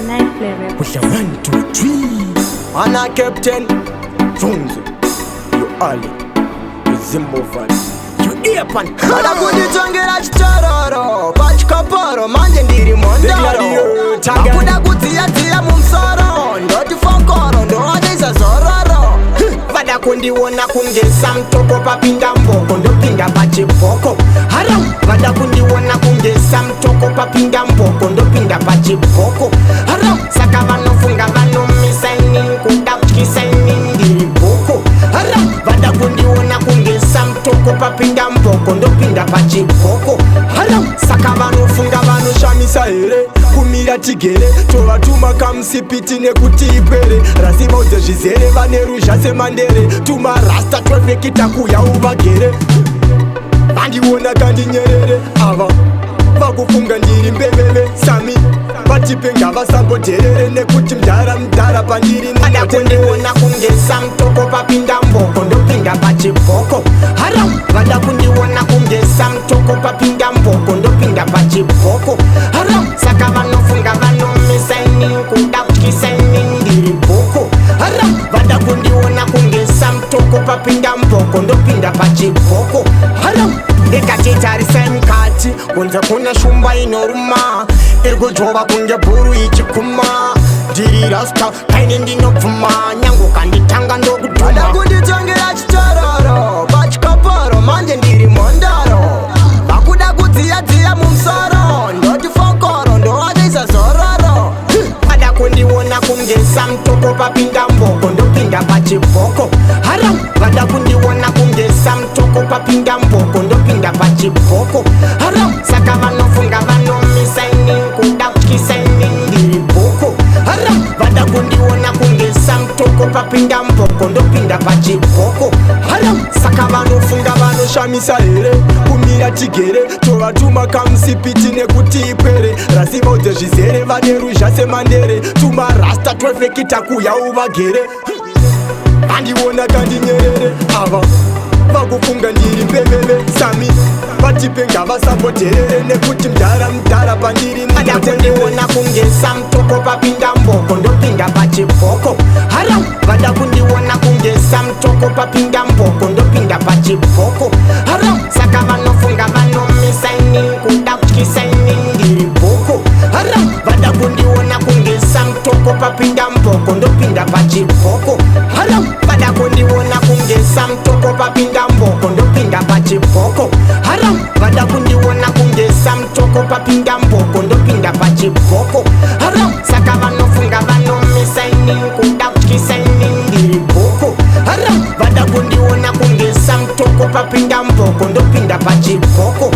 Nightplay Rap. With a 1, 2, 3. Anna Captain Jones. You Ali. You Zimbo fan. You Earpan. Bada kunditongera chitororo pachikoporo manje ndiri mondoro akuda kudziya mumusoro ndoti fokoro ndowadisa zororo vada kundiona kungesa mtoko papinda mboko ndopinda pachibhoko haram vada kundiona kungesa mtoko papinda mboko ndopinda pachibhoko haram saka vanofunga vanomisaini kuda kutyisaini ndiri bhoko haram vada kundiona kungesa mtoko papinda mboko ndopinda pachibhoko haram saka vanofunga vanoshamisa here kumira tigere tovatuma kamusipiti nekuti ipere rasiva udze zvizere vane ruzha semandere tumarasta twevekita kuya uvagere vandiona kandinyerere ava vakufunga ndiri mbeveve sami vatipenga vasamboderere nekuti mdhara pandiri vada kundiona kungesa mtoko papinda mboko ndopinda pachibhoko haram vada kundiona kungesa mtoko papinda mboko ndopinda pachibhoko haram saka vanofunga vanomisaini kuda kutyisaini ndiri bhoko haram vada kundiona kungesa mtoko papinda mboko ndopinda pachibhoko haram ikatitarisai mukati kunze kuna shumba inoruma iri kujova kunge bhuru ichikuma ndiri rasta kaine ndinobvuma nyango kanditanga ndokudhuma vada kunditongera chitororo pachikoporo manje ndiri mondoro vakuda kudziya mumusoro ndoti fokoro ndowadisa zororo vada kundiona kungesa mtoko papinda mboko ndopinda pachibhoko haram vada kundiona kungesa mtoko papinda mboko ndopinda pachibhoko haram saka vanofunga vanomisaini kuda kutyisaini ndiri bhoko haram vada kundiona kungesa mtoko papinda mboko ndopinda pachibhoko haram saka vanofunga vanoshamisa here kumira tigere tovatuma kamusipiti nekuti ipere rasiva udze zvizere vane ruzha semandere tumarasta twevekita kuya uvagere vandiona kandinyerere ava vakufunga ndiri mbeveve sami vatipenga vasamboderere nekuti mdhara pandiri vada kundiona kungesa mtoko papinda mboko ndopinda pachibhoko haram vada kundiona kungesa mtoko papinda mboko ndopinda pachibhoko haram saka vanofunga vanomisaini kuda kutyisaini ndiri bhoko haram vada kundiona kungesa mtoko papinda mboko ndopinda pachibhoko haram vada kundiona kungesa mtoko papinda mboko ndopinda pachibhoko haram vada kundiona kungesa mtoko papinda mboko ndopinda pachibhoko haram saka vanofunga vanomisaini kuda kutyisaini ndiri bhoko haram vada kundiona kungesa mtoko papinda mboko ndopinda pachibhoko